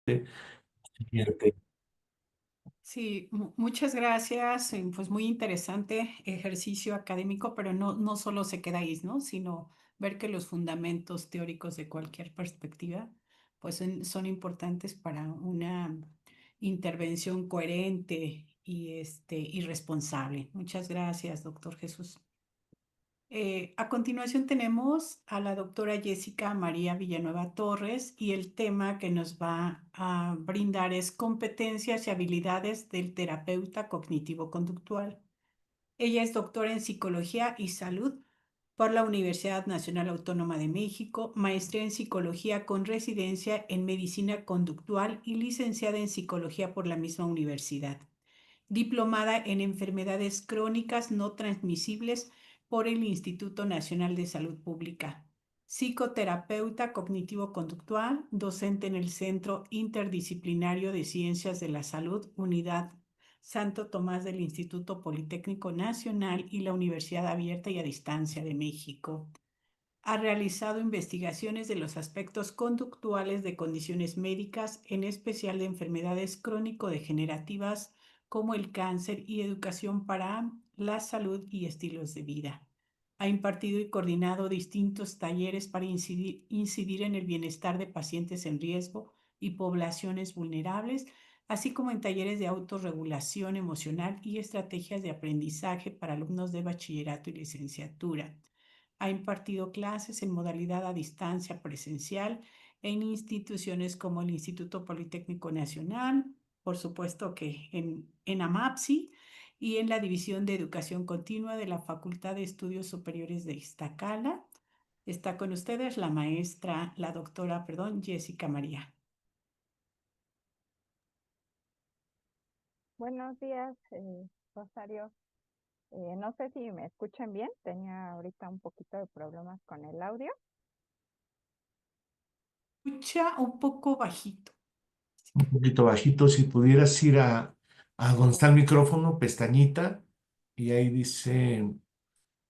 Siguiente. Sí, muchas gracias. Pues muy interesante ejercicio académico, pero no solo se queda ahí, ¿no? Sino ver que los fundamentos teóricos de cualquier perspectiva, pues son importantes para una intervención coherente y responsable. Muchas gracias, doctor Jesús. A continuación tenemos a la doctora Jessica María Villanueva Torres y el tema que nos va a brindar es competencias y habilidades del terapeuta cognitivo-conductual. Ella es doctora en Psicología y Salud por la Universidad Nacional Autónoma de México, maestría en Psicología con residencia en Medicina Conductual y licenciada en Psicología por la misma universidad, diplomada en enfermedades crónicas no transmisibles por el Instituto Nacional de Salud Pública, psicoterapeuta cognitivo-conductual, docente en el Centro Interdisciplinario de Ciencias de la Salud, Unidad Santo Tomás del Instituto Politécnico Nacional y la Universidad Abierta y a Distancia de México. Ha realizado investigaciones de los aspectos conductuales de condiciones médicas, en especial de enfermedades crónico-degenerativas como el cáncer, y educación para la salud y estilos de vida. Ha impartido y coordinado distintos talleres para incidir en el bienestar de pacientes en riesgo y poblaciones vulnerables, así como en talleres de autorregulación emocional y estrategias de aprendizaje para alumnos de bachillerato y licenciatura. Ha impartido clases en modalidad a distancia presencial en instituciones como el Instituto Politécnico Nacional, por supuesto que en AMAPSI, y en la División de Educación Continua de la Facultad de Estudios Superiores de Iztacala. Está con ustedes la doctora, Jessica María. Buenos días, Rosario. No sé si me escuchan bien. Tenía ahorita un poquito de problemas con el audio. Escucha un poco bajito. Un poquito bajito, si pudieras ir a donde está el micrófono, pestañita, y ahí dice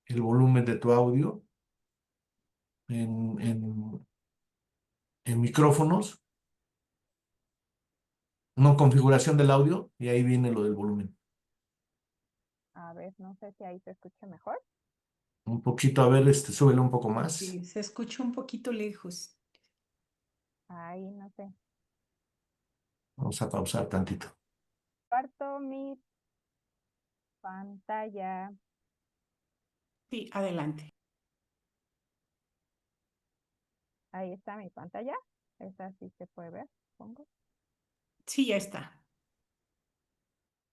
el volumen de tu audio en, en, en micrófonos, no configuración del audio, y ahí viene lo del volumen. A ver, no sé si ahí se escucha mejor. Un poquito, a ver, súbele un poco más. Sí, se escucha un poquito lejos. Ahí, no sé. Vamos a pausar tantito. Parto mi pantalla. Sí, adelante. Ahí está mi pantalla. Esa sí se puede ver, supongo. Sí, ya está.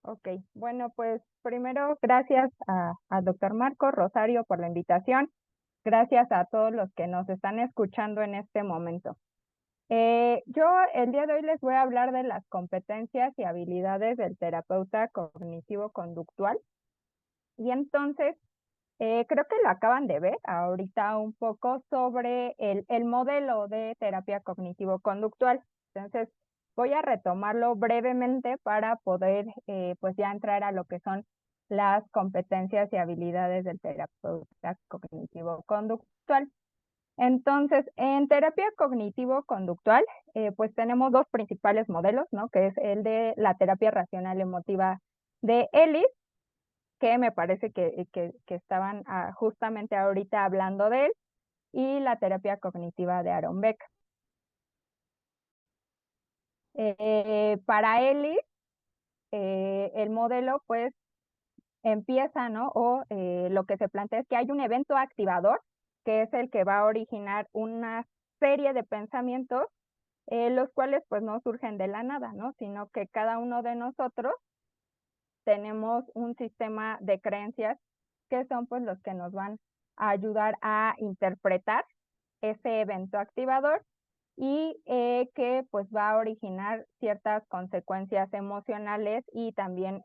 Ok, bueno, pues primero gracias al doctor Marco Rosario por la invitación. Gracias a todos los que nos están escuchando en este momento. Yo el día de hoy les voy a hablar de las competencias y habilidades del terapeuta cognitivo-conductual. Y entonces, creo que lo acaban de ver ahorita un poco sobre el modelo de terapia cognitivo-conductual. Entonces, voy a retomarlo brevemente para poder pues ya entrar a lo que son las competencias y habilidades del terapeuta cognitivo-conductual. Entonces, en terapia cognitivo-conductual, pues tenemos dos principales modelos, ¿no? Que es el de la terapia racional emotiva de Ellis, que me parece que estaban justamente ahorita hablando de él, y la terapia cognitiva de Aaron Beck. Para Ellis, el modelo pues empieza, ¿no? O lo que se plantea es que hay un evento activador, que es el que va a originar una serie de pensamientos, los cuales pues no surgen de la nada, ¿no? Sino que cada uno de nosotros tenemos un sistema de creencias que son pues los que nos van a ayudar a interpretar ese evento activador y que pues va a originar ciertas consecuencias emocionales y también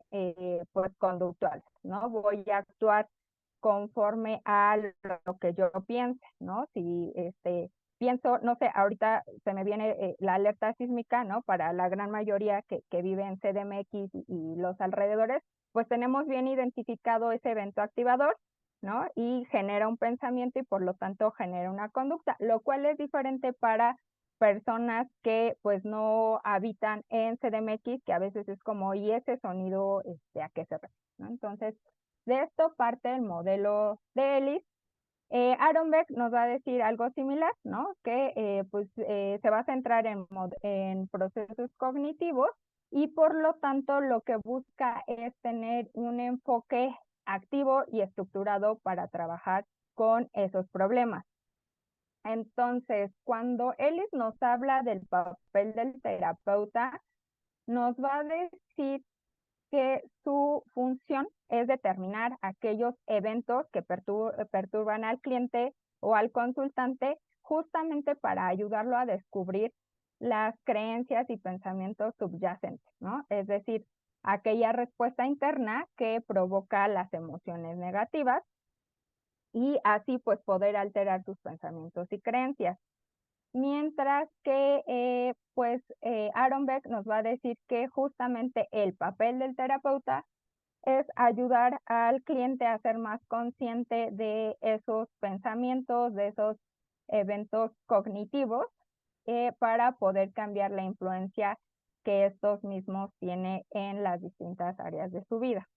pues conductuales, ¿no? Voy a actuar conforme a lo que yo piense, ¿no? Si pienso, no sé, ahorita se me viene la alerta sísmica, ¿no? Para la gran mayoría que vive en CDMX y los alrededores, pues tenemos bien identificado ese evento activador, ¿no? Y genera un pensamiento y por lo tanto genera una conducta, lo cual es diferente para personas que pues no habitan en CDMX, que a veces es como, ¿y ese sonido a qué se refiere? ¿No? Entonces, de esto parte el modelo de Ellis. Aaron Beck nos va a decir algo similar, ¿no? Que se va a centrar en procesos cognitivos y por lo tanto lo que busca es tener un enfoque activo y estructurado para trabajar con esos problemas. Entonces, cuando Ellis nos habla del papel del terapeuta, nos va a decir que su función es determinar aquellos eventos que perturban al cliente o al consultante justamente para ayudarlo a descubrir las creencias y pensamientos subyacentes, ¿no? Es decir, aquella respuesta interna que provoca las emociones negativas y así pues poder alterar tus pensamientos y creencias. Mientras que Aaron Beck nos va a decir que justamente el papel del terapeuta es ayudar al cliente a ser más consciente de esos pensamientos, de esos eventos cognitivos, para poder cambiar la influencia que estos mismos tienen en las distintas áreas de su vida.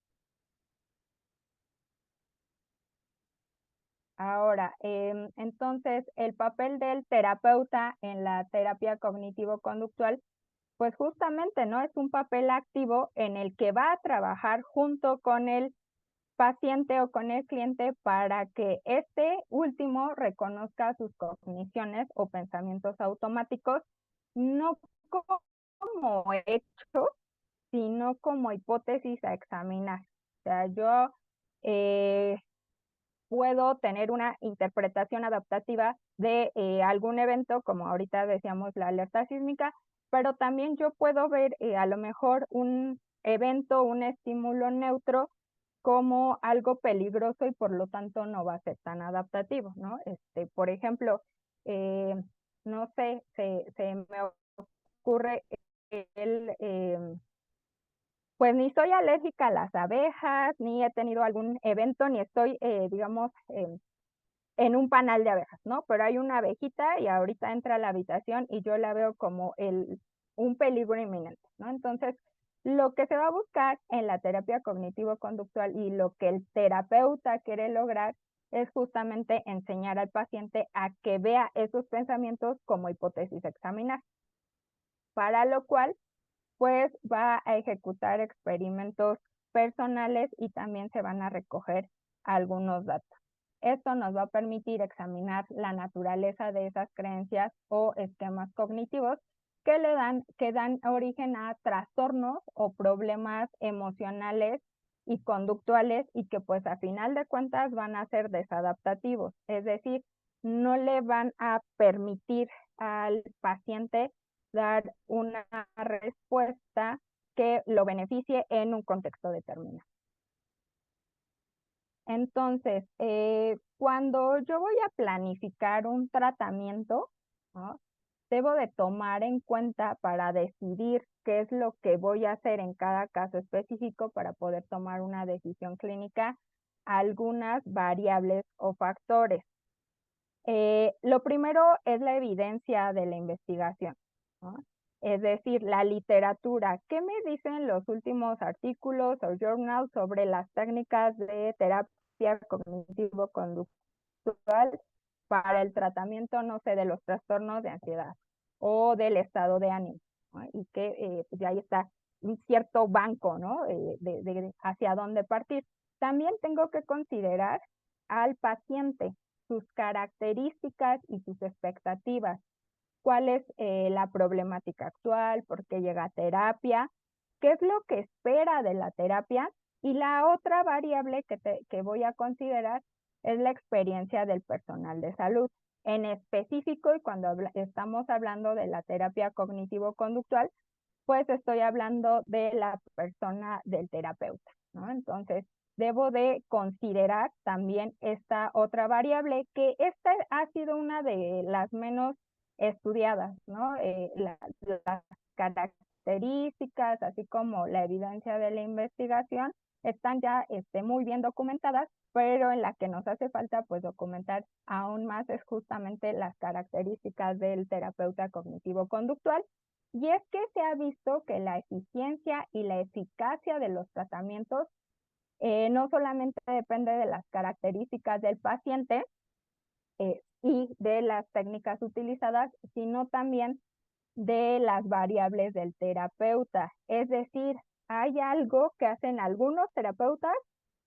Ahora, entonces, el papel del terapeuta en la terapia cognitivo-conductual, pues justamente, ¿no? Es un papel activo en el que va a trabajar junto con el paciente o con el cliente para que este último reconozca sus cogniciones o pensamientos automáticos, no como hechos, sino como hipótesis a examinar. O sea, yo puedo tener una interpretación adaptativa de algún evento, como ahorita decíamos la alerta sísmica, pero también yo puedo ver a lo mejor un evento, un estímulo neutro como algo peligroso y por lo tanto no va a ser tan adaptativo, ¿no? Por ejemplo, eh, no sé, se me ocurre el, pues ni soy alérgica a las abejas, ni he tenido algún evento, ni estoy, digamos, en un panal de abejas, ¿no? Pero hay una abejita y ahorita entra a la habitación y yo la veo como un peligro inminente, ¿no? Entonces, lo que se va a buscar en la terapia cognitivo-conductual y lo que el terapeuta quiere lograr es justamente enseñar al paciente a que vea esos pensamientos como hipótesis a examinar, para lo cual pues va a ejecutar experimentos personales y también se van a recoger algunos datos. Esto nos va a permitir examinar la naturaleza de esas creencias o esquemas cognitivos que dan origen a trastornos o problemas emocionales y conductuales y que pues a final de cuentas van a ser desadaptativos, es decir, no le van a permitir al paciente dar una respuesta que lo beneficie en un contexto determinado. Entonces, cuando yo voy a planificar un tratamiento, ¿no? Debo de tomar en cuenta para decidir qué es lo que voy a hacer en cada caso específico para poder tomar una decisión clínica, algunas variables o factores. Lo primero es la evidencia de la investigación, ¿no? Es decir, la literatura. ¿Qué me dicen los últimos artículos o journals sobre las técnicas de terapia cognitivo-conductual para el tratamiento, no sé, de los trastornos de ansiedad o del estado de ánimo, ¿no? Y que pues ahí está un cierto banco, ¿no? De hacia dónde partir. También tengo que considerar al paciente, sus características y sus expectativas. ¿Cuál es la problemática actual? ¿Por qué llega a terapia? ¿Qué es lo que espera de la terapia? Y la otra variable que voy a considerar es la experiencia del personal de salud. En específico, y cuando estamos hablando de la terapia cognitivo-conductual, pues estoy hablando de la persona del terapeuta, ¿no? Entonces, debo de considerar también esta otra variable, que esta ha sido una de las menos estudiadas, ¿no? Las características características, así como la evidencia de la investigación, están ya muy bien documentadas, pero en la que nos hace falta pues documentar aún más es justamente las características del terapeuta cognitivo-conductual. Y es que se ha visto que la eficiencia y la eficacia de los tratamientos no solamente depende de las características del paciente y de las técnicas utilizadas, sino también de las variables del terapeuta. Es decir, hay algo que hacen algunos terapeutas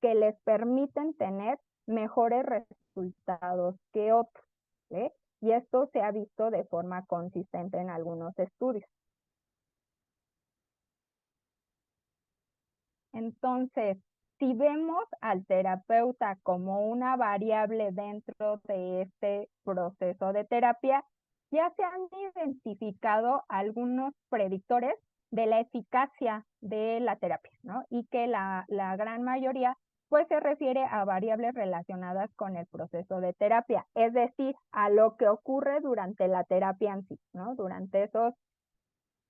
que les permiten tener mejores resultados que otros, ¿sí? Y esto se ha visto de forma consistente en algunos estudios. Entonces, si vemos al terapeuta como una variable dentro de este proceso de terapia, ya se han identificado algunos predictores de la eficacia de la terapia, ¿no? Y que la gran mayoría pues se refiere a variables relacionadas con el proceso de terapia, es decir, a lo que ocurre durante la terapia en sí, ¿no? Durante esos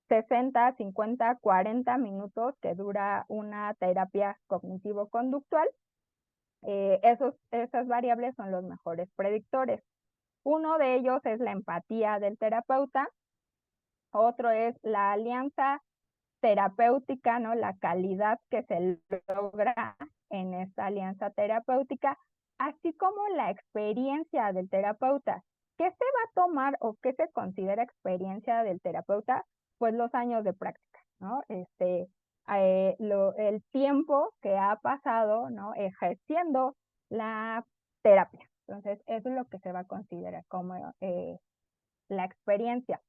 60, 50, 40 minutos que dura una terapia cognitivo-conductual, esas variables son los mejores predictores. Uno de ellos es la empatía del terapeuta, otro es la alianza terapéutica, ¿no? La calidad que se logra en esta alianza terapéutica, así como la experiencia del terapeuta. ¿Qué se va a tomar o qué se considera experiencia del terapeuta? Pues los años de práctica, ¿no? El tiempo que ha pasado, ¿no? Ejerciendo la terapia. Entonces, eso es lo que se va a considerar como la experiencia.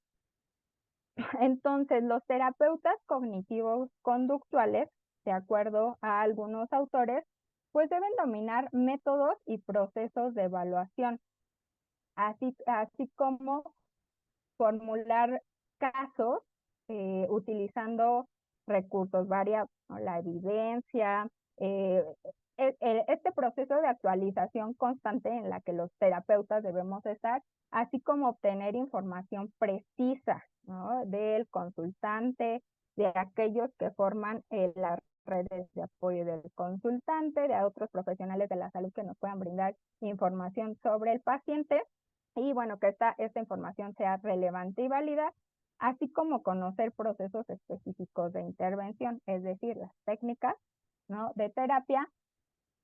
Entonces, los terapeutas cognitivos conductuales, de acuerdo a algunos autores, pues deben dominar métodos y procesos de evaluación, así como formular casos utilizando recursos variados, ¿no? La evidencia, este proceso de actualización constante en la que los terapeutas debemos estar, así como obtener información precisa, ¿no? Del consultante, de aquellos que forman las redes de apoyo del consultante, de otros profesionales de la salud que nos puedan brindar información sobre el paciente y bueno, que esta información sea relevante y válida, así como conocer procesos específicos de intervención, es decir, las técnicas, ¿no? De terapia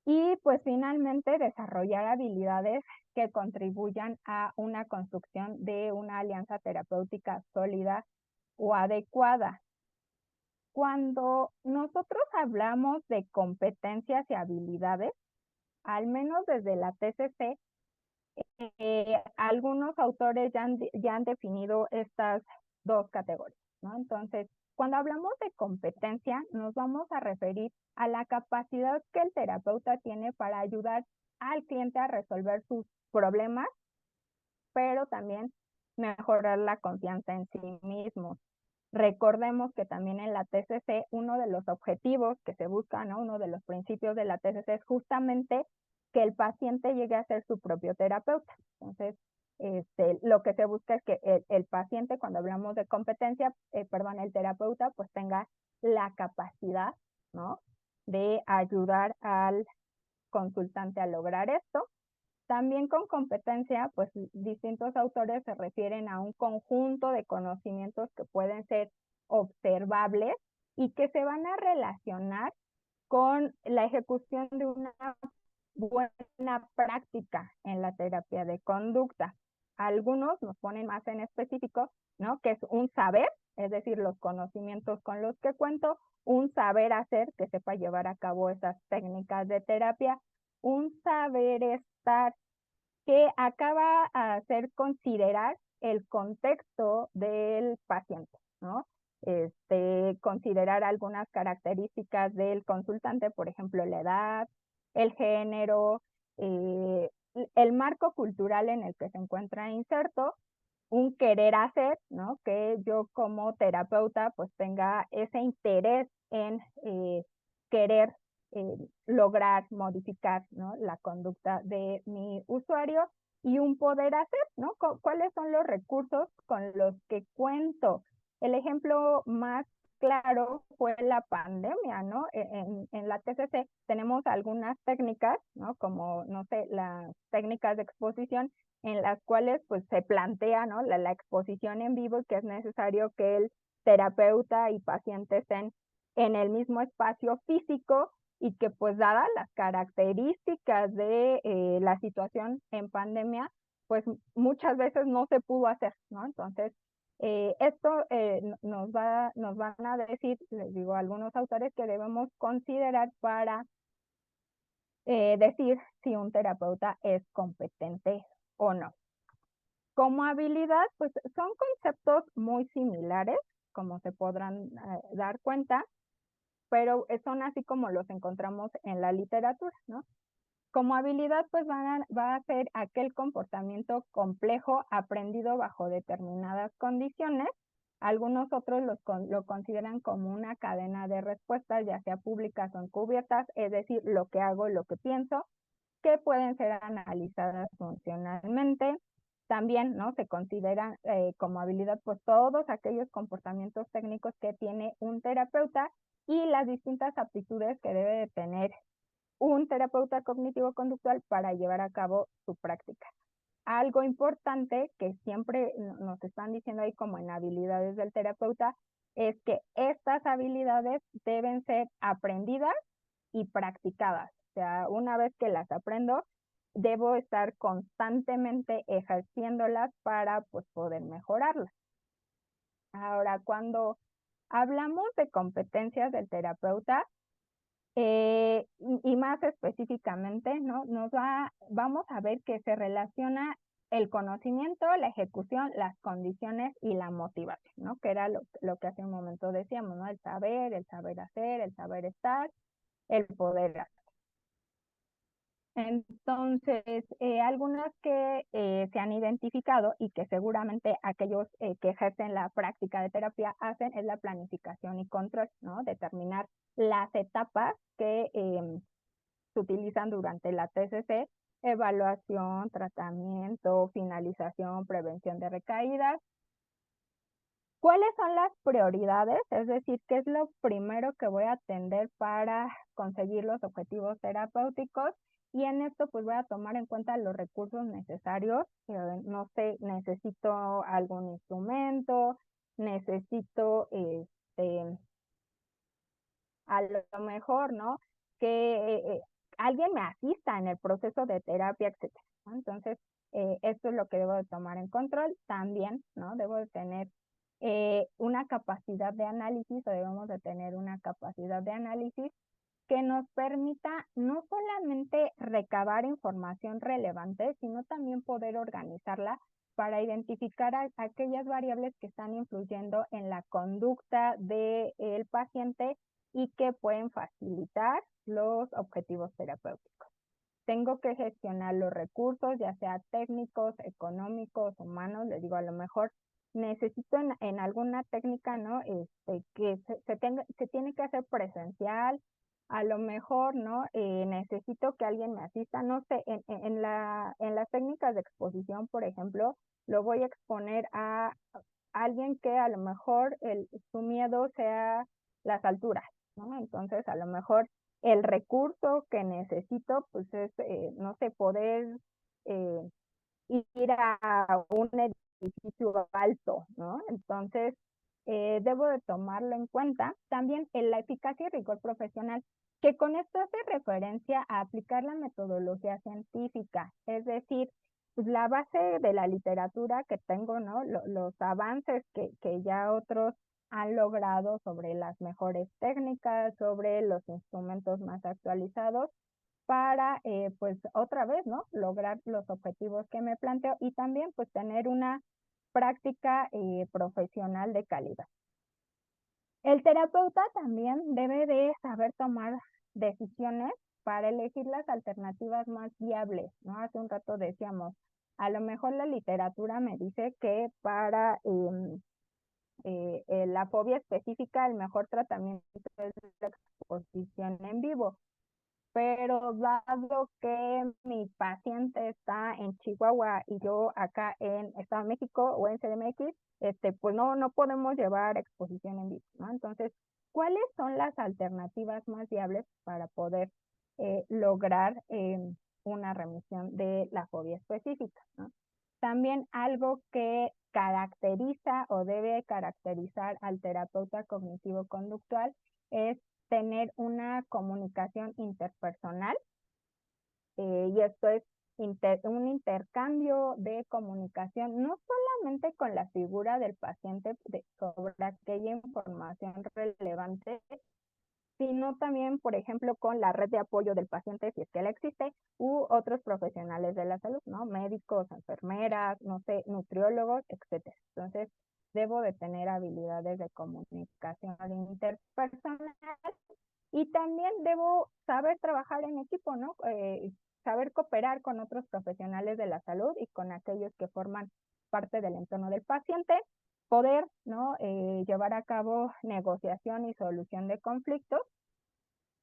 y pues finalmente desarrollar habilidades que contribuyan a una construcción de una alianza terapéutica sólida o adecuada. Cuando nosotros hablamos de competencias y habilidades, al menos desde la TCC, algunos autores ya han definido estas dos categorías, ¿no? Entonces, cuando hablamos de competencia, nos vamos a referir a la capacidad que el terapeuta tiene para ayudar al cliente a resolver sus problemas, pero también mejorar la confianza en sí mismo. Recordemos que también en la TCC uno de los objetivos que se busca, ¿no? Uno de los principios de la TCC es justamente que el paciente llegue a ser su propio terapeuta. Entonces, lo que se busca es que el paciente, cuando hablamos de competencia, el terapeuta pues tenga la capacidad, ¿no? De ayudar al consultante a lograr esto. También con competencia, pues distintos autores se refieren a un conjunto de conocimientos que pueden ser observables y que se van a relacionar con la ejecución de una buena práctica en la terapia de conducta. Algunos nos ponen más en específico, ¿no? Que es un saber, es decir, los conocimientos con los que cuento, un saber hacer que sepa llevar a cabo esas técnicas de terapia, un saber estar que acaba a hacer considerar el contexto del paciente, ¿no? Considerar algunas características del consultante, por ejemplo, la edad, el género, el marco cultural en el que se encuentra inserto, un querer hacer, ¿no? Que yo como terapeuta pues tenga ese interés en querer lograr modificar, ¿no? La conducta de mi usuario y un poder hacer, ¿no? ¿Cuáles son los recursos con los que cuento? El ejemplo más claro fue la pandemia, ¿no? En la TCC tenemos algunas técnicas, ¿no? Como, no sé, las técnicas de exposición en las cuales pues se plantea, ¿no? La exposición en vivo y que es necesario que el terapeuta y paciente estén en el mismo espacio físico y que pues dadas las características de la situación en pandemia, pues muchas veces no se pudo hacer, ¿no? Entonces, esto nos van a decir, les digo, algunos autores que debemos considerar para decir si un terapeuta es competente o no. Como habilidad, pues son conceptos muy similares, como se podrán dar cuenta, pero son así como los encontramos en la literatura, ¿no? Como habilidad, pues va a ser aquel comportamiento complejo aprendido bajo determinadas condiciones. Algunos otros lo consideran como una cadena de respuestas, ya sea públicas o encubiertas, es decir, lo que hago, lo que pienso, que pueden ser analizadas funcionalmente. También, ¿no? Se consideran como habilidad, pues todos aquellos comportamientos técnicos que tiene un terapeuta y las distintas aptitudes que debe de tener un terapeuta cognitivo-conductual para llevar a cabo su práctica. Algo importante que siempre nos están diciendo ahí como en habilidades del terapeuta es que estas habilidades deben ser aprendidas y practicadas. O sea, una vez que las aprendo, debo estar constantemente ejerciéndolas para pues poder mejorarlas. Ahora, cuando hablamos de competencias del terapeuta, y más específicamente, ¿no? Vamos a ver que se relaciona el conocimiento, la ejecución, las condiciones y la motivación, ¿no? Que era lo que hace un momento decíamos, ¿no? El saber hacer, el saber estar, el poder hacer. Entonces, algunas que se han identificado y que seguramente aquellos que ejercen la práctica de terapia hacen es la planificación y control, ¿no? Determinar las etapas que se utilizan durante la TCC: evaluación, tratamiento, finalización, prevención de recaídas. ¿Cuáles son las prioridades? Es decir, ¿qué es lo primero que voy a atender para conseguir los objetivos terapéuticos? Y en esto pues voy a tomar en cuenta los recursos necesarios. No sé, necesito algún instrumento, necesito a lo mejor, ¿no? Que alguien me asista en el proceso de terapia, etcétera, ¿no? Entonces, esto es lo que debo de tomar en control. También, ¿no? Debo de tener una capacidad de análisis, o debemos de tener una capacidad de análisis que nos permita no solamente recabar información relevante, sino también poder organizarla para identificar aquellas variables que están influyendo en la conducta del paciente y que pueden facilitar los objetivos terapéuticos. Tengo que gestionar los recursos, ya sea técnicos, económicos, humanos. Les digo, a lo mejor necesito en alguna técnica, ¿no? Que se tiene que hacer presencial. A lo mejor, ¿no? Necesito que alguien me asista, no sé, en las técnicas de exposición, por ejemplo, lo voy a exponer a alguien que a lo mejor su miedo sea las alturas, ¿no? Entonces, a lo mejor el recurso que necesito, pues es, no sé, poder eh, ir a un edificio alto, ¿no? Entonces, debo de tomarlo en cuenta. También en la eficacia y rigor profesional, que con esto hace referencia a aplicar la metodología científica, es decir, pues la base de la literatura que tengo, ¿no? Los avances que ya otros han logrado sobre las mejores técnicas, sobre los instrumentos más actualizados, para, pues otra vez, ¿no? Lograr los objetivos que me planteo y también pues tener una práctica profesional de calidad. El terapeuta también debe de saber tomar decisiones para elegir las alternativas más viables, ¿no? Hace un rato decíamos, a lo mejor la literatura me dice que para la fobia específica el mejor tratamiento es la exposición en vivo. pero dado que mi paciente está en Chihuahua y yo acá en Estado de México o en CDMX, pues no podemos llevar exposición en vivo, ¿no? Entonces, ¿cuáles son las alternativas más viables para poder lograr una remisión de la fobia específica, ¿no? También algo que caracteriza o debe caracterizar al terapeuta cognitivo-conductual es tener una comunicación interpersonal, y esto es un intercambio de comunicación, no solamente con la figura del paciente sobre aquella información relevante, sino también, por ejemplo, con la red de apoyo del paciente, si es que la existe, u otros profesionales de la salud, ¿no? Médicos, enfermeras, no sé, nutriólogos, etcétera. Entonces, debo de tener habilidades de comunicación interpersonal y también debo saber trabajar en equipo, ¿no? Saber cooperar con otros profesionales de la salud y con aquellos que forman parte del entorno del paciente, poder, ¿no? Llevar a cabo negociación y solución de conflictos,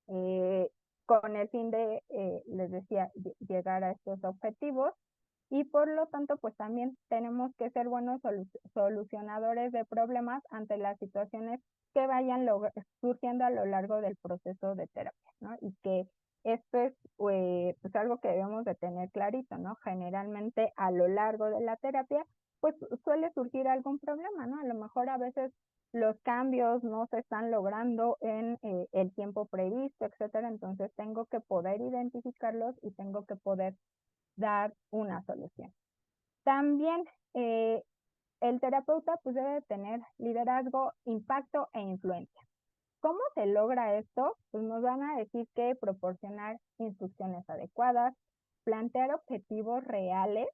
eh, con el fin de, les decía, llegar a estos objetivos. Y por lo tanto, pues también tenemos que ser buenos solucionadores de problemas ante las situaciones que vayan surgiendo a lo largo del proceso de terapia, ¿no? Y que esto es pues algo que debemos de tener clarito, ¿no? Generalmente a lo largo de la terapia, pues suele surgir algún problema, ¿no? A lo mejor a veces los cambios no se están logrando en el tiempo previsto, etcétera. Entonces tengo que poder identificarlos y tengo que poder dar una solución. También el terapeuta pues debe tener liderazgo, impacto e influencia. ¿Cómo se logra esto? Pues nos van a decir que proporcionar instrucciones adecuadas, plantear objetivos reales,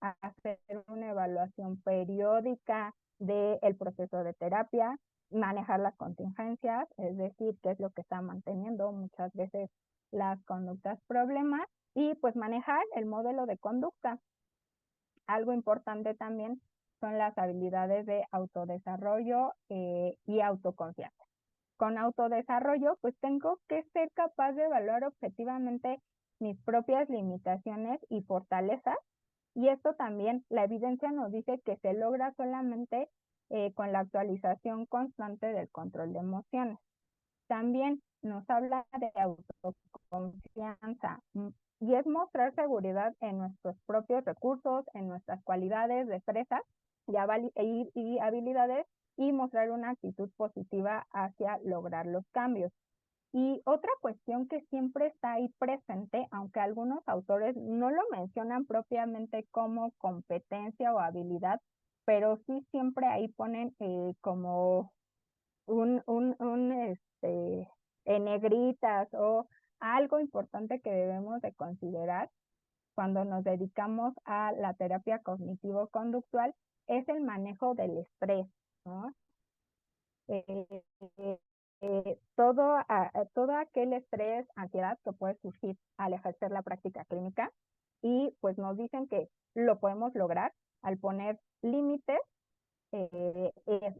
hacer una evaluación periódica del proceso de terapia, manejar las contingencias, es decir, qué es lo que está manteniendo muchas veces las conductas problemas, y pues manejar el modelo de conducta. Algo importante también son las habilidades de autodesarrollo y autoconfianza. Con autodesarrollo, pues tengo que ser capaz de evaluar objetivamente mis propias limitaciones y fortalezas, y esto también, la evidencia nos dice que se logra solamente con la actualización constante del control de emociones. También nos habla de autoconfianza, y es mostrar seguridad en nuestros propios recursos, en nuestras cualidades, destrezas y habilidades, y mostrar una actitud positiva hacia lograr los cambios. Y otra cuestión que siempre está ahí presente, aunque algunos autores no lo mencionan propiamente como competencia o habilidad, pero sí siempre ahí ponen como en negritas, o algo importante que debemos de considerar cuando nos dedicamos a la terapia cognitivo-conductual, es el manejo del estrés, ¿no? Eh, eh, todo aquel estrés, ansiedad que puede surgir al ejercer la práctica clínica, y pues nos dicen que lo podemos lograr al poner límites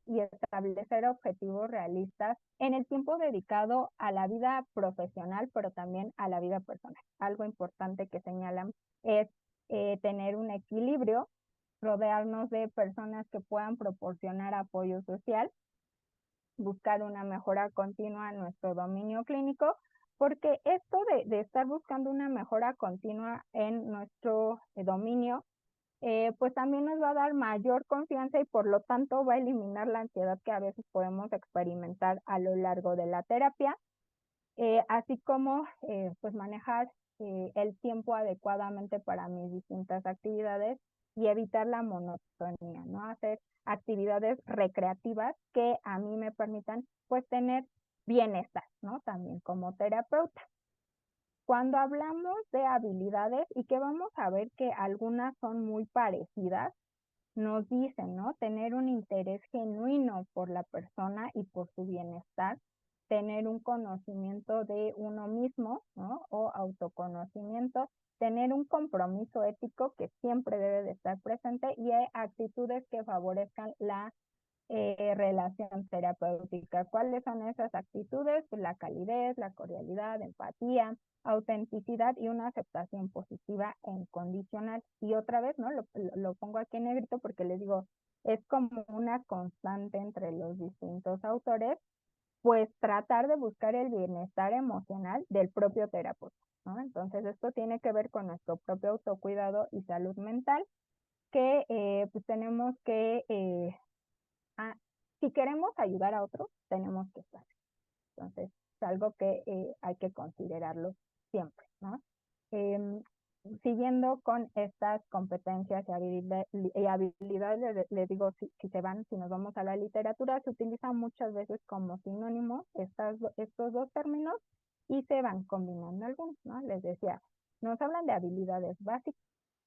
y establecer objetivos realistas en el tiempo dedicado a la vida profesional, pero también a la vida personal. Algo importante que señalan es tener un equilibrio, rodearnos de personas que puedan proporcionar apoyo social, buscar una mejora continua en nuestro dominio clínico, porque esto de estar buscando una mejora continua en nuestro dominio, pues también nos va a dar mayor confianza, y por lo tanto va a eliminar la ansiedad que a veces podemos experimentar a lo largo de la terapia, así como pues manejar el tiempo adecuadamente para mis distintas actividades y evitar la monotonía, ¿no? Hacer actividades recreativas que a mí me permitan pues tener bienestar, ¿no? También como terapeuta. Cuando hablamos de habilidades, y que vamos a ver que algunas son muy parecidas, nos dicen, ¿no? Tener un interés genuino por la persona y por su bienestar, tener un conocimiento de uno mismo, ¿no? O autoconocimiento, tener un compromiso ético que siempre debe de estar presente, y actitudes que favorezcan la relación terapéutica. ¿Cuáles son esas actitudes? Pues la calidez, la cordialidad, empatía, autenticidad y una aceptación positiva e incondicional. Y otra vez, ¿no? Lo pongo aquí en negrito porque les digo, es como una constante entre los distintos autores, pues tratar de buscar el bienestar emocional del propio terapeuta, ¿no? Entonces esto tiene que ver con nuestro propio autocuidado y salud mental, que pues tenemos que, si queremos ayudar a otros, tenemos que estar. Entonces es algo que hay que considerarlo siempre, ¿no? Em, Siguiendo con estas competencias y habilidades, les digo, si nos vamos a la literatura, se utilizan muchas veces como sinónimos estos dos términos y se van combinando algunos, ¿no? Les decía, nos hablan de habilidades básicas,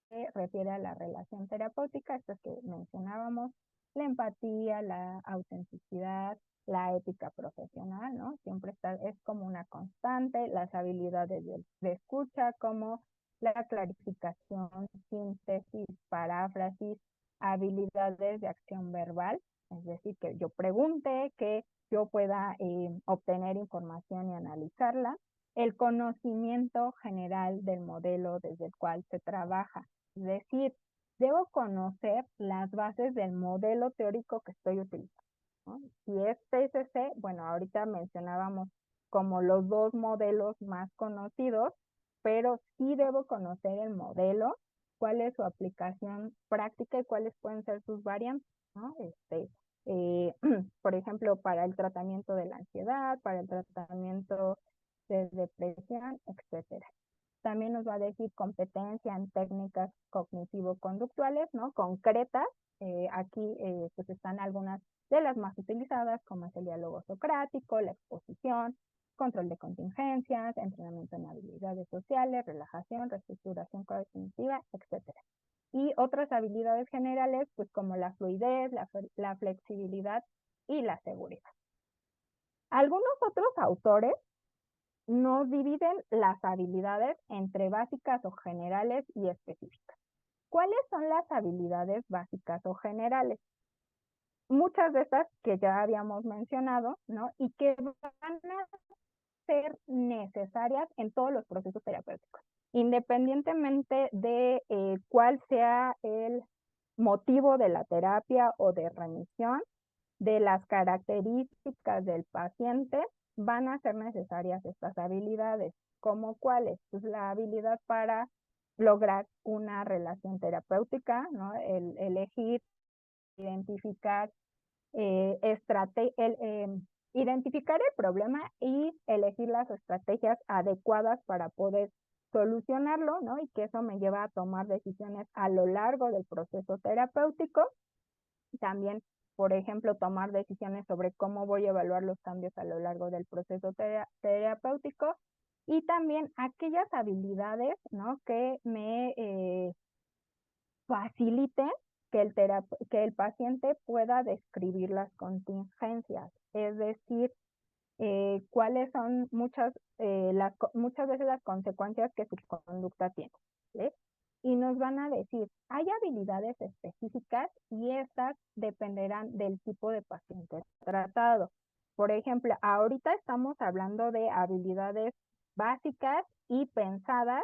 que refiere a la relación terapéutica, estas que mencionábamos, la empatía, la autenticidad, la ética profesional, ¿no? Siempre es como una constante, las habilidades de escucha, como la clarificación, síntesis, paráfrasis, habilidades de acción verbal, es decir, que yo pregunte, que yo pueda obtener información y analizarla, el conocimiento general del modelo desde el cual se trabaja, es decir, debo conocer las bases del modelo teórico que estoy utilizando, ¿no? Si es PSC, bueno, ahorita mencionábamos como los dos modelos más conocidos, pero sí debo conocer el modelo, cuál es su aplicación práctica y cuáles pueden ser sus variantes, ¿no? Eh, por ejemplo, para el tratamiento de la ansiedad, para el tratamiento de depresión, etcétera. También nos va a decir competencia en técnicas cognitivo-conductuales, ¿no? Concretas. Aquí pues están algunas de las más utilizadas, como es el diálogo socrático, la exposición, control de contingencias, entrenamiento en habilidades sociales, relajación, reestructuración cognitiva, etcétera. Y otras habilidades generales, pues como la fluidez, la flexibilidad y la seguridad. Algunos otros autores nos dividen las habilidades entre básicas o generales y específicas. ¿Cuáles son las habilidades básicas o generales? Muchas de estas que ya habíamos mencionado, ¿no? Y que van a ser necesarias en todos los procesos terapéuticos, independientemente de cuál sea el motivo de la terapia o de remisión, de las características del paciente, van a ser necesarias estas habilidades. ¿Como cuáles? Pues la habilidad para lograr una relación terapéutica, ¿no? El elegir, identificar, identificar el problema y elegir las estrategias adecuadas para poder solucionarlo, ¿no? Y que eso me lleva a tomar decisiones a lo largo del proceso terapéutico. También, por ejemplo, tomar decisiones sobre cómo voy a evaluar los cambios a lo largo del proceso terapéutico, y también aquellas habilidades, ¿no? Que me faciliten que el paciente pueda describir las contingencias, es decir, cuáles son muchas veces las consecuencias que su conducta tiene, ¿sí? Y nos van a decir, hay habilidades específicas y estas dependerán del tipo de paciente tratado. Por ejemplo, ahorita estamos hablando de habilidades básicas y pensadas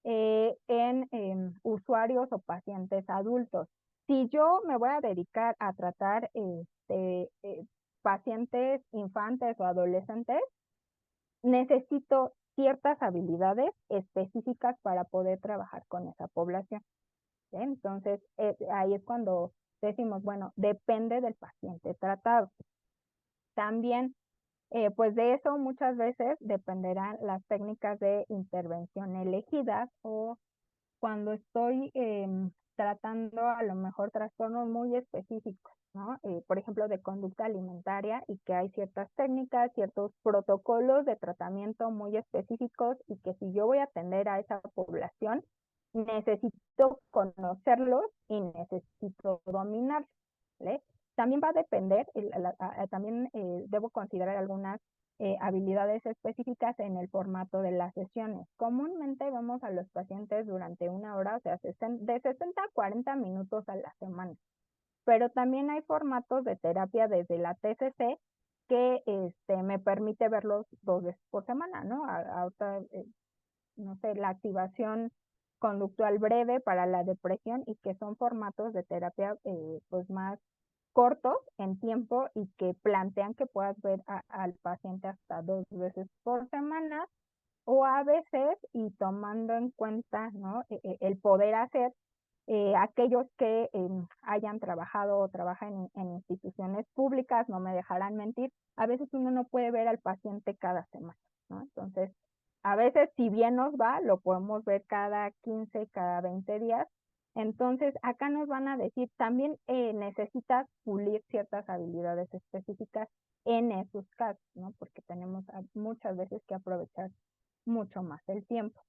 en usuarios o pacientes adultos. Si yo me voy a dedicar a tratar pacientes infantes o adolescentes, necesito ciertas habilidades específicas para poder trabajar con esa población. ¿Sí? Entonces, ahí es cuando decimos, bueno, depende del paciente tratado. También, pues de eso muchas veces dependerán las técnicas de intervención elegidas, o cuando estoy tratando a lo mejor trastornos muy específicos, ¿no? Por ejemplo, de conducta alimentaria, y que hay ciertas técnicas, ciertos protocolos de tratamiento muy específicos, y que si yo voy a atender a esa población, necesito conocerlos y necesito dominarlos, ¿vale? También va a depender, también debo considerar algunas habilidades específicas en el formato de las sesiones. Comúnmente vemos a los pacientes durante una hora, o sea, de 60 a 40 minutos a la semana. pero también hay formatos de terapia desde la TCC que me permite verlos 2 veces por semana, ¿no? No sé, la activación conductual breve para la depresión y que son formatos de terapia pues más cortos en tiempo y que plantean que puedas ver al paciente hasta 2 veces por semana o a veces y tomando en cuenta, ¿no? El poder hacer aquellos que hayan trabajado o trabajan en instituciones públicas, no me dejarán mentir, a veces uno no puede ver al paciente cada semana, ¿no? Entonces, a veces si bien nos va, lo podemos ver cada 15, cada 20 días. Entonces, acá nos van a decir, también necesitas pulir ciertas habilidades específicas en esos casos, ¿no? Porque tenemos muchas veces que aprovechar mucho más el tiempo.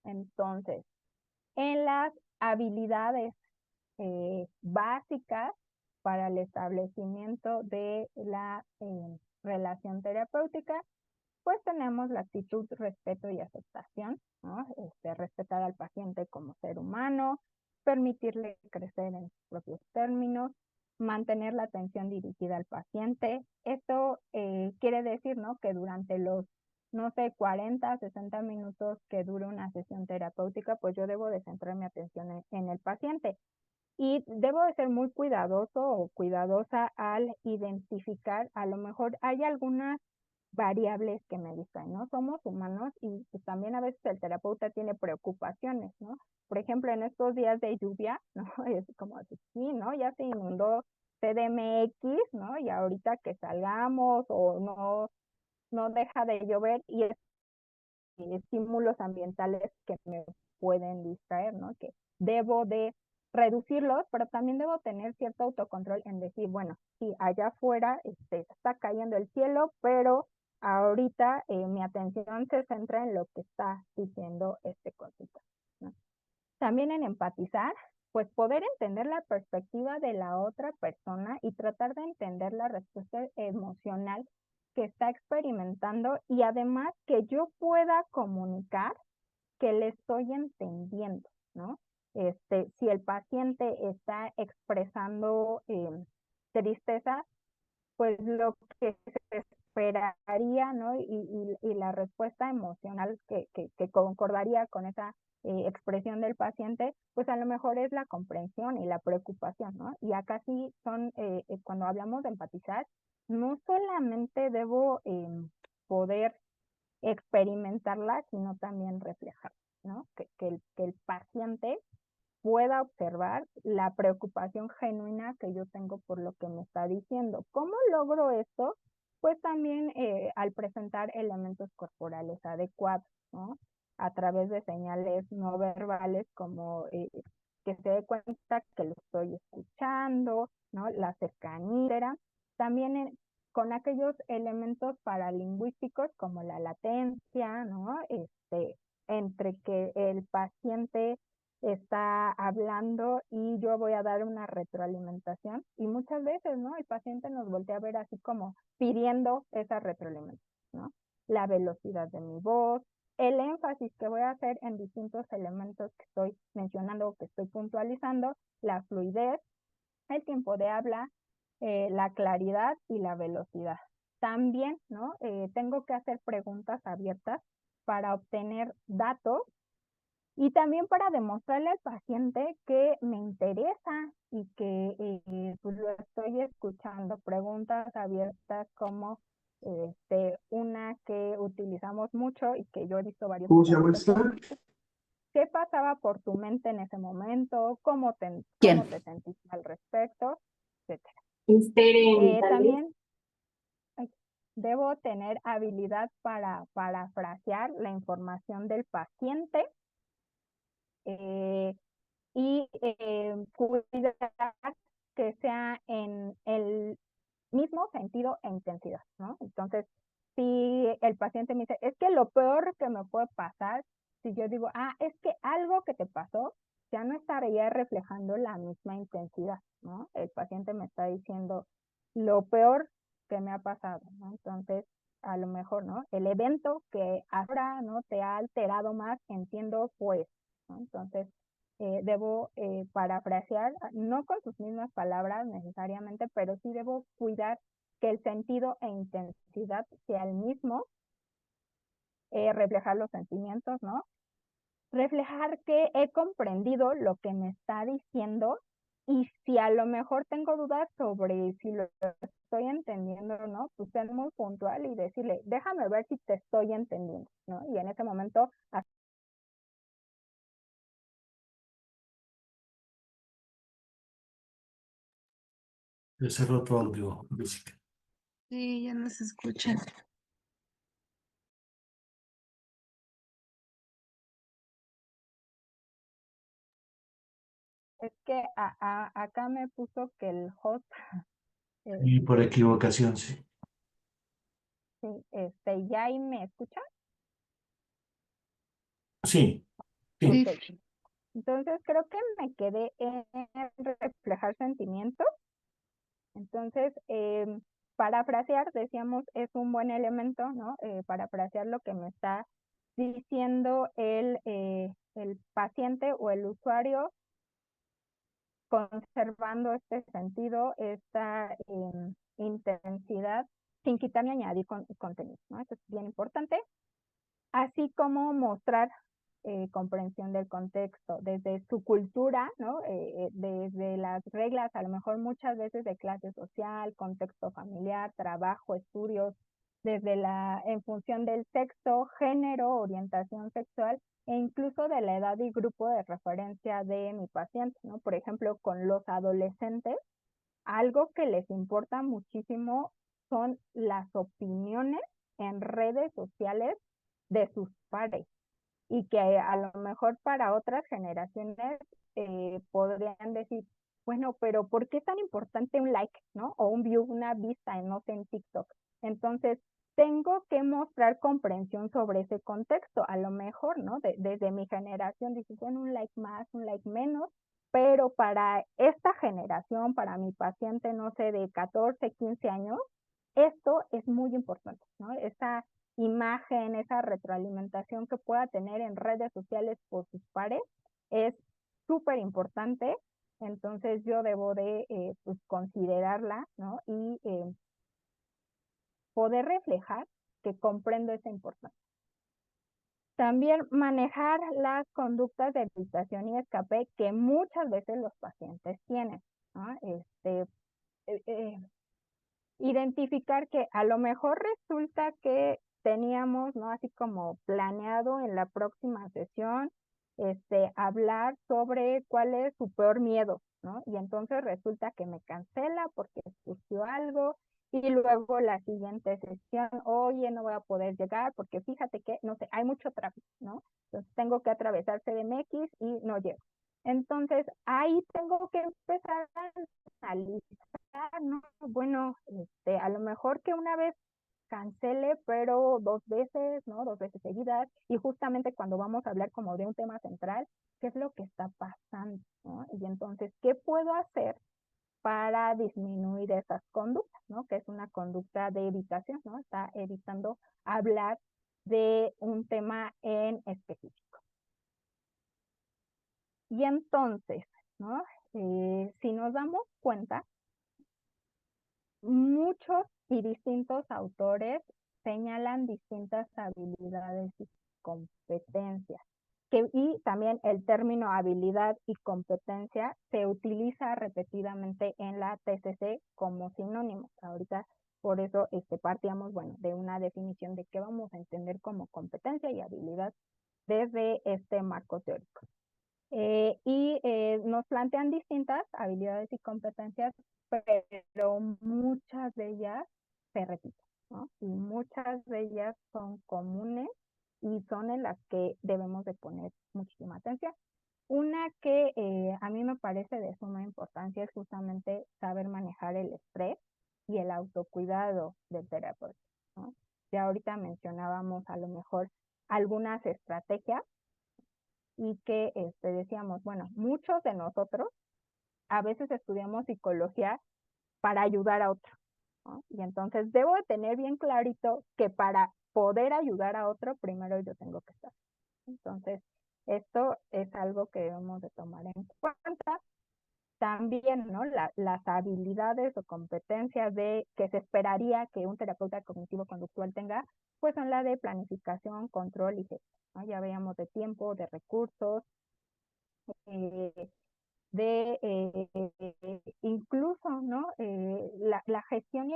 Entonces, en las habilidades básicas para el establecimiento de la relación terapéutica, pues tenemos la actitud, respeto y aceptación, ¿no? Respetar al paciente como ser humano, permitirle crecer en sus propios términos, mantener la atención dirigida al paciente. Esto quiere decir, ¿no? Que durante los, no sé, 40, 60 minutos que dure una sesión terapéutica, pues yo debo de centrar mi atención en el paciente. Y debo de ser muy cuidadoso o cuidadosa al identificar, a lo mejor hay algunas variables que me distraen, ¿no? Somos humanos y pues, también a veces el terapeuta tiene preocupaciones, ¿no? Por ejemplo, en estos días de lluvia, ¿no? Es como así, sí, ¿no? Ya se inundó CDMX, ¿no? Y ahorita que salgamos o no deja de llover y estímulos ambientales que me pueden distraer, ¿no? Que debo de reducirlos, pero también debo tener cierto autocontrol en decir, bueno, sí, allá afuera está cayendo el cielo, pero ahorita mi atención se centra en lo que está diciendo este cosito, ¿no? También en empatizar, pues poder entender la perspectiva de la otra persona y tratar de entender la respuesta emocional que está experimentando y además que yo pueda comunicar que le estoy entendiendo, ¿no? Si el paciente está expresando tristeza, pues lo que se esperaría, ¿no? Y la respuesta emocional que concordaría con esa expresión del paciente, pues a lo mejor es la comprensión y la preocupación, ¿no? Y acá sí son, cuando hablamos de empatizar, no solamente debo poder experimentarla, sino también reflejar, ¿no? Que el paciente pueda observar la preocupación genuina que yo tengo por lo que me está diciendo. ¿Cómo logro esto? Pues también al presentar elementos corporales adecuados, ¿no? A través de señales no verbales como que se dé cuenta que lo estoy escuchando, ¿no? La cercanía, también con aquellos elementos paralingüísticos como la latencia, ¿no? Entre que el paciente está hablando y yo voy a dar una retroalimentación y muchas veces, ¿no? El paciente nos voltea a ver así como pidiendo esa retroalimentación, ¿no? La velocidad de mi voz, el énfasis que voy a hacer en distintos elementos que estoy mencionando o que estoy puntualizando, la fluidez, el tiempo de habla, la claridad y la velocidad. También, ¿no? Tengo que hacer preguntas abiertas para obtener datos y también para demostrarle al paciente que me interesa y que pues lo estoy escuchando. Preguntas abiertas como una que utilizamos mucho y que yo he visto varios ¿Cómo se llama pacientes. esta? ¿Qué pasaba por tu mente en ese momento? ¿Cómo ¿Quién? te sentiste al respecto? Etcétera. Mentales. También debo tener habilidad para parafrasear la información del paciente y cuidar que sea en el mismo sentido e intensidad, ¿no? Entonces, si el paciente me dice, es que lo peor que me puede pasar, si yo digo, es que algo que te pasó, ya no estaría reflejando la misma intensidad, ¿no? El paciente me está diciendo lo peor que me ha pasado, ¿no? Entonces, a lo mejor, ¿no? El evento que ahora, ¿no? Te ha alterado más, entiendo, pues, ¿no? Entonces, debo parafrasear, no con sus mismas palabras necesariamente, pero sí debo cuidar que el sentido e intensidad sea el mismo, reflejar los sentimientos, ¿no? Reflejar que he comprendido lo que me está diciendo y si a lo mejor tengo dudas sobre si lo estoy entendiendo o no, pues ser muy puntual y decirle, déjame ver si te estoy entendiendo, ¿no? Y en ese momento De hacer otro audio, Jessica. Sí, ya nos escuchan. es que acá me puso que el host, Y por equivocación, sí. sí, ¿ya ahí me escucha? Sí, sí. Sí. Ok. Entonces creo que me quedé en reflejar sentimientos. Entonces, parafrasear, decíamos, es un buen elemento, ¿no? Parafrasear lo que me está diciendo el paciente o el usuario, conservando este sentido, esta intensidad, sin quitar ni añadir contenido, ¿no? Esto es bien importante. Así como mostrar comprensión del contexto, desde su cultura, ¿no? Desde las reglas, a lo mejor muchas veces de clase social, contexto familiar, trabajo, estudios, en función del sexo, género, orientación sexual e incluso de la edad y grupo de referencia de mi paciente, ¿no? Por ejemplo, con los adolescentes, algo que les importa muchísimo son las opiniones en redes sociales de sus pares y que a lo mejor para otras generaciones podrían decir, bueno, pero ¿por qué es tan importante un like, ¿no? O un view, una vista, no sé, en TikTok. Entonces, tengo que mostrar comprensión sobre ese contexto, a lo mejor, ¿no? Desde mi generación, dices, bueno, un like más, un like menos, pero para esta generación, para mi paciente, no sé, de 14, 15 años, esto es muy importante, ¿no? Esa imagen, esa retroalimentación que pueda tener en redes sociales por sus pares es súper importante. Entonces yo debo de pues considerarla, ¿no? Y poder reflejar que comprendo esa importancia. También manejar las conductas de evitación y escape que muchas veces los pacientes tienen, ¿no? Identificar que a lo mejor resulta que teníamos, ¿no? Así como planeado en la próxima sesión, hablar sobre cuál es su peor miedo, ¿no? Y entonces resulta que me cancela porque surgió algo y luego la siguiente sesión, oye, no voy a poder llegar porque fíjate que, no sé, hay mucho tráfico, ¿no? Entonces tengo que atravesar CDMX y no llego. Entonces ahí tengo que empezar a analizar, ¿no? Bueno, a lo mejor que una vez cancele, pero dos veces, ¿no? Dos veces seguidas, y justamente cuando vamos a hablar como de un tema central, ¿qué es lo que está pasando, ¿no? Y entonces, ¿qué puedo hacer para disminuir esas conductas, ¿no? Que es una conducta de evitación, ¿no? Está evitando hablar de un tema en específico. Y entonces, ¿no? Si nos damos cuenta, muchos y distintos autores señalan distintas habilidades y competencias. Y también el término habilidad y competencia se utiliza repetidamente en la TCC como sinónimos. Ahorita por eso partíamos, bueno, de una definición de qué vamos a entender como competencia y habilidad desde este marco teórico. Nos plantean distintas habilidades y competencias, pero muchas de ellas se repiten, ¿no? Y muchas de ellas son comunes y son en las que debemos de poner muchísima atención. Una que a mí me parece de suma importancia es justamente saber manejar el estrés y el autocuidado del terapeuta, ¿no? Ya ahorita mencionábamos a lo mejor algunas estrategias y que decíamos, bueno, muchos de nosotros a veces estudiamos psicología para ayudar a otro, ¿no? Y entonces debo de tener bien clarito que para poder ayudar a otro, primero yo tengo que estar. Entonces, Esto es algo que debemos de tomar en cuenta. También, ¿no? Las habilidades o competencias que se esperaría que un terapeuta cognitivo-conductual tenga, pues son la de planificación, control y gestión, ¿no? Ya veíamos de tiempo, de recursos, eh, incluso, ¿no? La gestión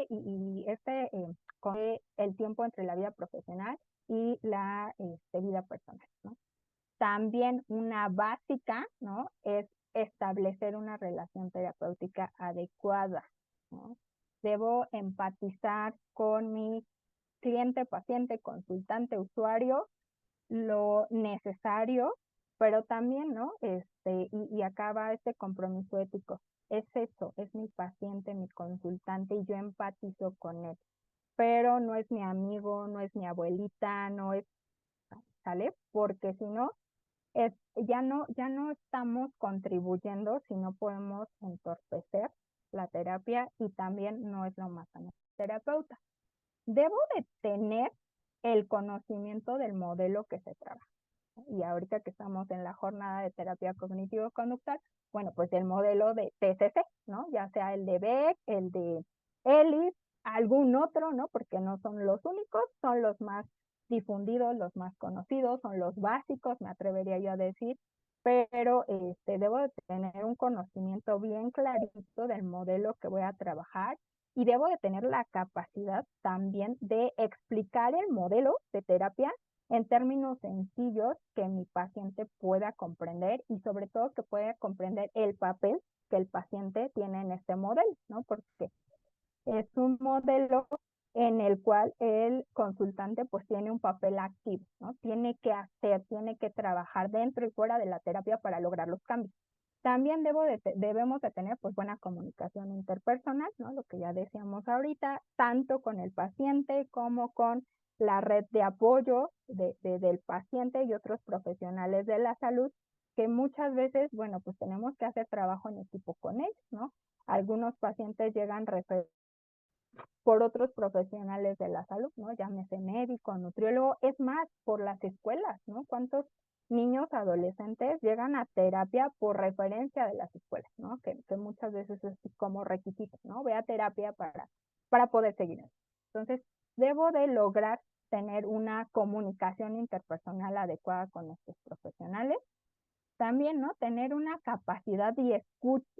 con el tiempo entre la vida profesional y la vida personal, ¿no? También una básica, ¿no? Es establecer una relación terapéutica adecuada, ¿no? Debo empatizar con mi cliente, paciente, consultante, usuario, lo necesario, pero también, ¿no? Y acá va este compromiso ético. Es eso, es mi paciente, mi consultante, y yo empatizo con él. Pero no es mi amigo, no es mi abuelita, no es, ¿sale? Porque si no, ya no estamos contribuyendo, si no podemos entorpecer la terapia, y también no es lo más sano. Terapeuta, debo de tener el conocimiento del modelo que se trabaja. Y ahorita que estamos en la jornada de terapia cognitivo-conductual, bueno, pues el modelo de TCC, ¿no? Ya sea el de Beck, el de Ellis, algún otro, ¿no? Porque no son los únicos, son los más difundidos, los más conocidos, son los básicos, me atrevería yo a decir, pero debo de tener un conocimiento bien clarito del modelo que voy a trabajar, y debo de tener la capacidad también de explicar el modelo de terapia en términos sencillos que mi paciente pueda comprender, y sobre todo que pueda comprender el papel que el paciente tiene en este modelo, ¿no? Porque es un modelo en el cual el consultante pues tiene un papel activo, ¿no? Tiene que hacer, tiene que trabajar dentro y fuera de la terapia para lograr los cambios. También debemos de tener pues buena comunicación interpersonal, ¿no? Lo que ya decíamos ahorita, tanto con el paciente como con la red de apoyo del paciente y otros profesionales de la salud, que muchas veces, bueno, pues tenemos que hacer trabajo en equipo con ellos, ¿no? Algunos pacientes llegan por otros profesionales de la salud, ¿no? Llámese médico, nutriólogo, es más, por las escuelas, ¿no? ¿Cuántos niños, adolescentes llegan a terapia por referencia de las escuelas, ¿no? Que muchas veces es como requisito, ¿no? Ve a terapia para poder seguir. Entonces, debo de lograr tener una comunicación interpersonal adecuada con estos profesionales. También, ¿no? Tener una capacidad de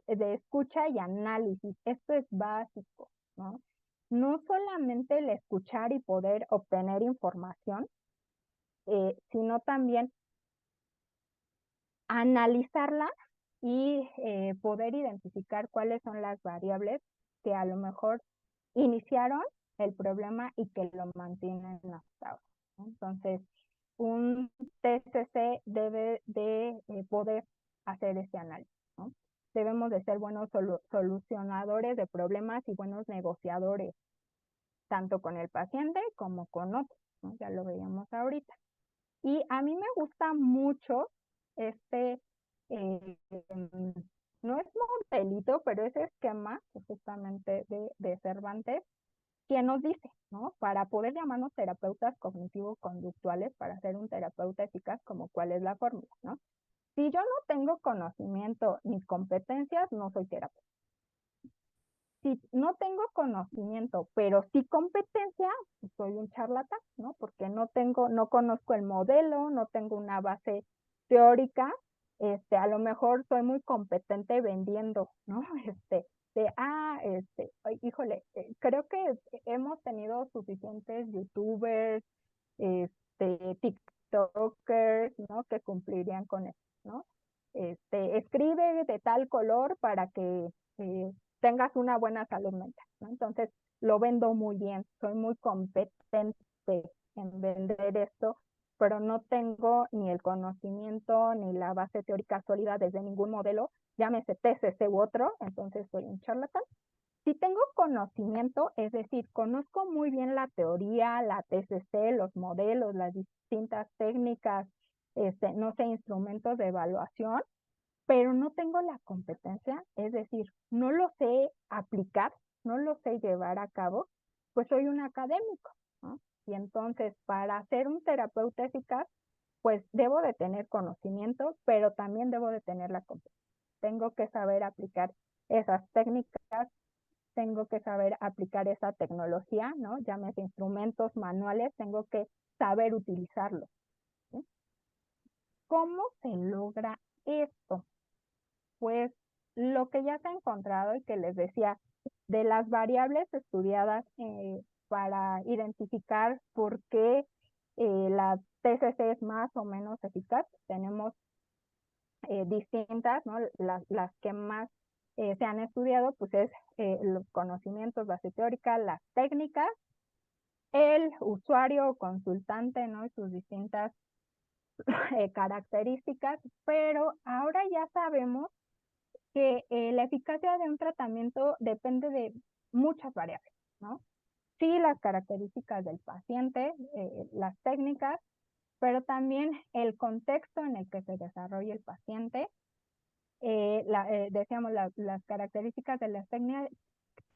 escucha y análisis. Esto es básico, ¿no? No solamente el escuchar y poder obtener información, sino también analizarla y poder identificar cuáles son las variables que a lo mejor iniciaron el problema y que lo mantienen hasta ahora, ¿no? Entonces, un TCC debe de poder hacer este análisis, ¿no? Debemos de ser buenos solucionadores de problemas y buenos negociadores, tanto con el paciente como con otros, ¿no? Ya lo veíamos ahorita. Y a mí me gusta mucho este, eh, no es modelito, pero ese esquema justamente de Cervantes, que nos dice, ¿no? Para poder llamarnos terapeutas cognitivo-conductuales, para ser un terapeuta eficaz, como cuál es la fórmula, ¿no? Si yo no tengo conocimiento ni competencias, no soy terapeuta. Si no tengo conocimiento, pero sí competencia, pues soy un charlatán, ¿no? Porque no conozco el modelo, no tengo una base teórica, a lo mejor soy muy competente vendiendo, ¿no? Ay, híjole, creo que hemos tenido suficientes youtubers, tiktokers, ¿no? Que cumplirían con eso, ¿no? Escribe de tal color para que tengas una buena salud mental, ¿no? Entonces, lo vendo muy bien, soy muy competente en vender esto, pero no tengo ni el conocimiento ni la base teórica sólida desde ningún modelo, llámese TCC u otro, entonces soy un charlatán. Si tengo conocimiento, es decir, conozco muy bien la teoría, la TCC, los modelos, las distintas técnicas, no sé, instrumentos de evaluación, pero no tengo la competencia, es decir, no lo sé aplicar, no lo sé llevar a cabo, pues soy un académico, ¿no? Y entonces, para ser un terapeuta eficaz, pues debo de tener conocimiento, pero también debo de tener la competencia. Tengo que saber aplicar esas técnicas, tengo que saber aplicar esa tecnología, ¿no? Llámese instrumentos manuales, tengo que saber utilizarlos. ¿Sí? ¿Cómo se logra esto? Pues lo que ya se ha encontrado y que les decía, de las variables estudiadas para identificar por qué la TCC es más o menos eficaz, tenemos distintas, ¿no? Las que más se han estudiado, pues es los conocimientos, base teórica, las técnicas, el usuario o consultante, ¿no? Y sus distintas características, pero ahora ya sabemos que la eficacia de un tratamiento depende de muchas variables, ¿no? Sí, las características del paciente, las técnicas, pero también el contexto en el que se desarrolla el paciente, decíamos las características de las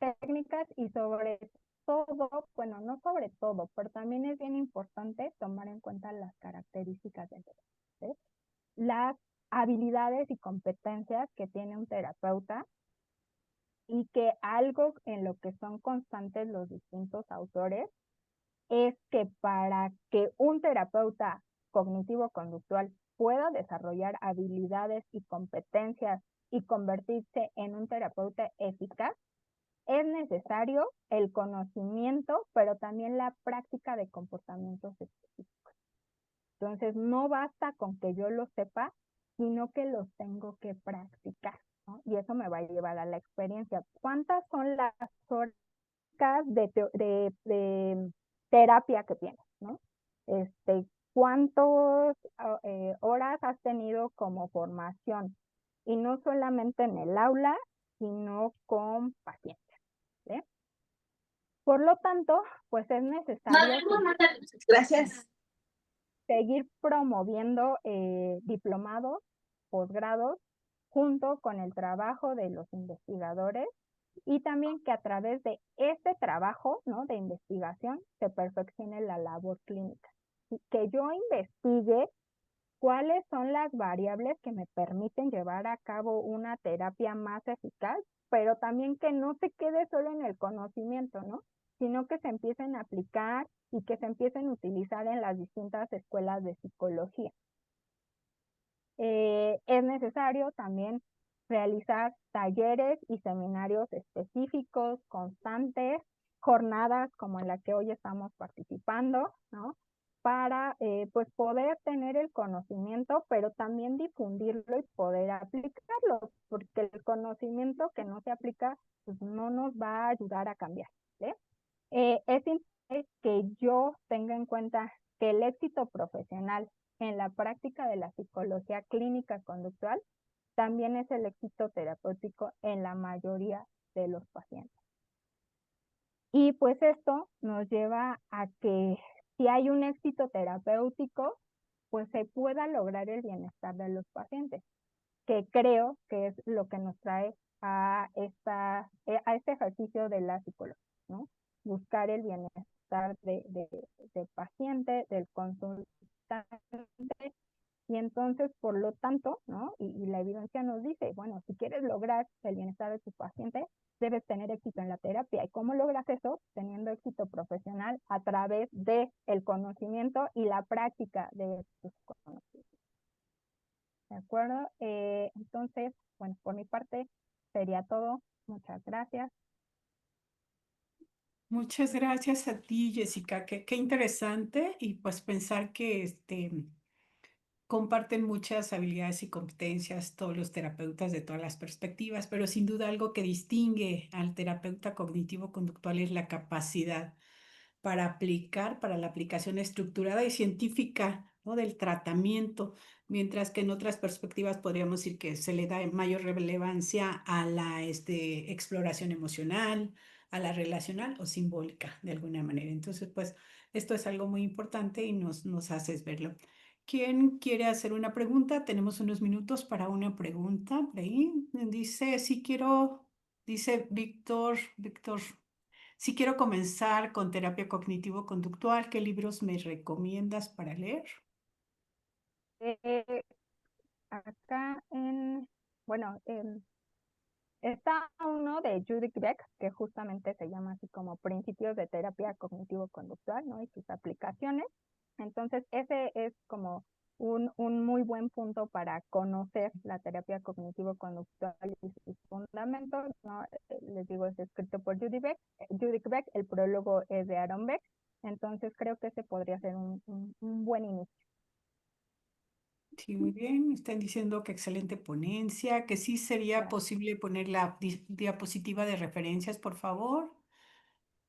técnicas y sobre todo, bueno, no sobre todo, pero también es bien importante tomar en cuenta las características del paciente, las habilidades y competencias que tiene un terapeuta y que algo en lo que son constantes los distintos autores es que para que un terapeuta cognitivo-conductual pueda desarrollar habilidades y competencias y convertirse en un terapeuta eficaz, es necesario el conocimiento, pero también la práctica de comportamientos específicos. Entonces, no basta con que yo lo sepa, sino que los tengo que practicar, ¿no? Y eso me va a llevar a la experiencia. ¿Cuántas son las horas de terapia que tienes, ¿no? ¿Cuántas horas has tenido como formación? Y no solamente en el aula, sino con pacientes, ¿sí? Por lo tanto, pues es necesario Gracias. seguir promoviendo diplomados, posgrados, junto con el trabajo de los investigadores y también que a través de este trabajo, ¿no? de investigación se perfeccione la labor clínica. Y que yo investigue cuáles son las variables que me permiten llevar a cabo una terapia más eficaz, pero también que no se quede solo en el conocimiento, ¿no? Sino que se empiecen a aplicar y que se empiecen a utilizar en las distintas escuelas de psicología. Es necesario también realizar talleres y seminarios específicos, constantes, jornadas como en la que hoy estamos participando, ¿no? Para pues poder tener el conocimiento, pero también difundirlo y poder aplicarlo, porque el conocimiento que no se aplica pues no nos va a ayudar a cambiar, ¿sí? Es importante que yo tenga en cuenta que el éxito profesional en la práctica de la psicología clínica conductual también es el éxito terapéutico en la mayoría de los pacientes. Y pues esto nos lleva a que si hay un éxito terapéutico, pues se pueda lograr el bienestar de los pacientes, que creo que es lo que nos trae a este ejercicio de la psicología, ¿no? Buscar el bienestar del paciente, del consultante, y entonces, por lo tanto, ¿no? Y la evidencia nos dice, bueno, si quieres lograr el bienestar de tu paciente, debes tener éxito en la terapia. ¿Y cómo logras eso? Teniendo éxito profesional a través del conocimiento y la práctica de tus conocimientos. ¿De acuerdo? Entonces, bueno, por mi parte sería todo. Muchas gracias. Muchas gracias a ti, Jessica. Qué interesante y pues pensar que comparten muchas habilidades y competencias todos los terapeutas de todas las perspectivas, pero sin duda algo que distingue al terapeuta cognitivo-conductual es la capacidad para la aplicación estructurada y científica, ¿no? del tratamiento, mientras que en otras perspectivas podríamos decir que se le da mayor relevancia a la exploración emocional, a la relacional o simbólica de alguna manera. Entonces, pues esto es algo muy importante y nos haces verlo. ¿Quién quiere hacer una pregunta? Tenemos unos minutos para una pregunta. Por ahí dice, dice Víctor, si quiero comenzar con terapia cognitivo-conductual, ¿qué libros me recomiendas para leer? Acá bueno, está uno de Judith Beck, que justamente se llama así como Principios de Terapia Cognitivo-Conductual, ¿no? Y sus aplicaciones. Entonces, ese es como un muy buen punto para conocer la terapia cognitivo-conductual y sus fundamentos, ¿no? Les digo, es escrito por Judith Beck, el prólogo es de Aaron Beck, entonces creo que ese podría ser un buen inicio. Sí, muy bien. Están diciendo que excelente ponencia, que sí sería Gracias. posible poner la diapositiva de referencias, por favor.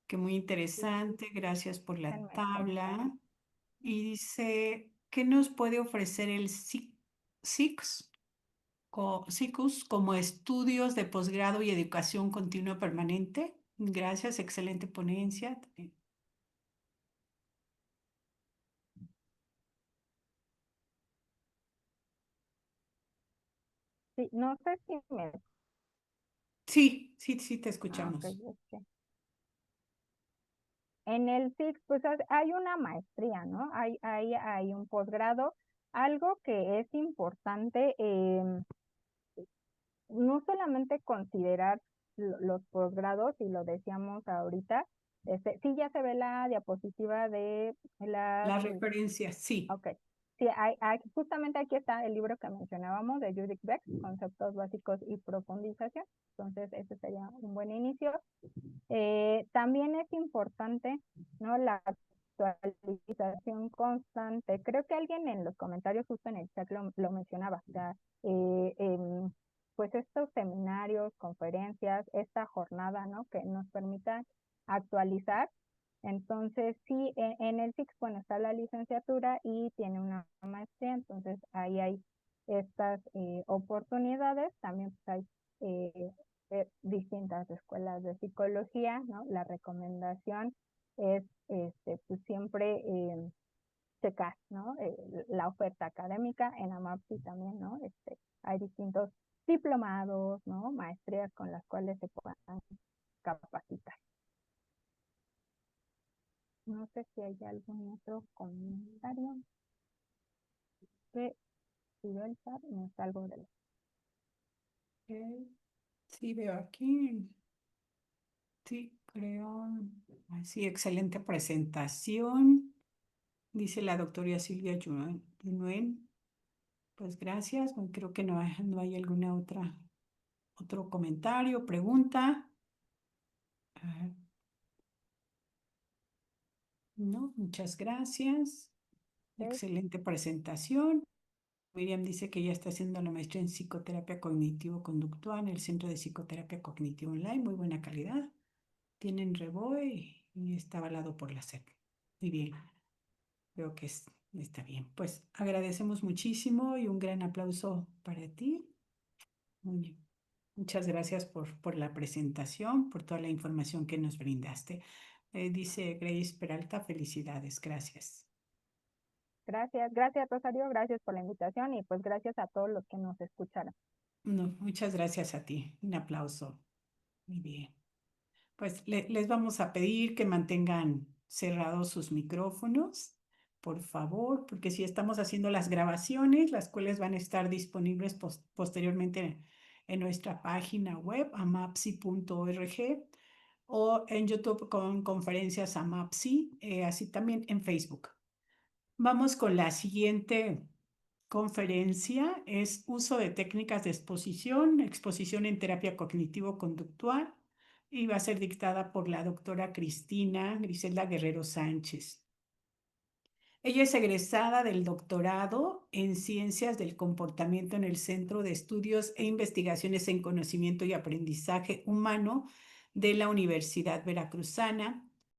Que muy interesante. Gracias por la Déjenme tabla. compartir. Y dice, ¿qué nos puede ofrecer el SICUS como estudios de posgrado y educación continua permanente? Gracias, excelente ponencia. Sí, no sé si me... Sí, sí, te ok, escuchamos. En el SIX, pues hay una maestría, ¿no? Hay un posgrado. Algo que es importante, no solamente considerar los posgrados, y lo decíamos ahorita, sí ya se ve la diapositiva de las... La referencia, sí. Ok. Sí, justamente aquí está el libro que mencionábamos de Judith Beck, Conceptos Básicos y Profundización. Entonces, ese sería un buen inicio. También es importante, ¿no? La actualización constante. Creo que alguien en los comentarios justo en el chat lo mencionaba. O sea, pues estos seminarios, conferencias, esta jornada, ¿no? Que nos permitan actualizar. Entonces, sí, en el SIX, bueno, está la licenciatura y tiene una maestría, entonces ahí hay estas oportunidades. También pues, hay distintas escuelas de psicología, ¿no? La recomendación es pues siempre checar, ¿no? La oferta académica en AMAPSI también, ¿no? Hay distintos diplomados, ¿no? Maestrías con las cuales se puedan capacitar. No sé si hay algún otro comentario. Que si veo el chat, me salgo de la... Ok. Sí, veo aquí. Sí, creo. Sí, excelente presentación. Dice la doctora Silvia Junuen. Pues gracias. Bueno, creo que no hay alguna otro comentario, pregunta. A ver. No, muchas gracias. Excelente presentación. Miriam dice que ya está haciendo la maestría en psicoterapia cognitivo-conductual en el Centro de Psicoterapia Cognitiva Online. Muy buena calidad. Tienen REBOE y está avalado por la SEP. Muy bien. Creo que está bien. Pues agradecemos muchísimo y un gran aplauso para ti. Muy bien. Muchas gracias por la presentación, por toda la información que nos brindaste. Dice Grace Peralta, felicidades. Gracias. Gracias Rosario, gracias por la invitación y pues gracias a todos los que nos escucharon. No, muchas gracias a ti. Un aplauso. Muy bien. Pues les vamos a pedir que mantengan cerrados sus micrófonos, por favor, porque si estamos haciendo las grabaciones, las cuales van a estar disponibles posteriormente en nuestra página web, amapsi.org, o en YouTube con conferencias Amapsi, así también en Facebook. Vamos con la siguiente conferencia, es uso de técnicas de exposición en terapia cognitivo-conductual, y va a ser dictada por la doctora Cristina Griselda Guerrero Sánchez. Ella es egresada del doctorado en Ciencias del Comportamiento en el Centro de Estudios e Investigaciones en Conocimiento y Aprendizaje Humano de la Universidad Veracruzana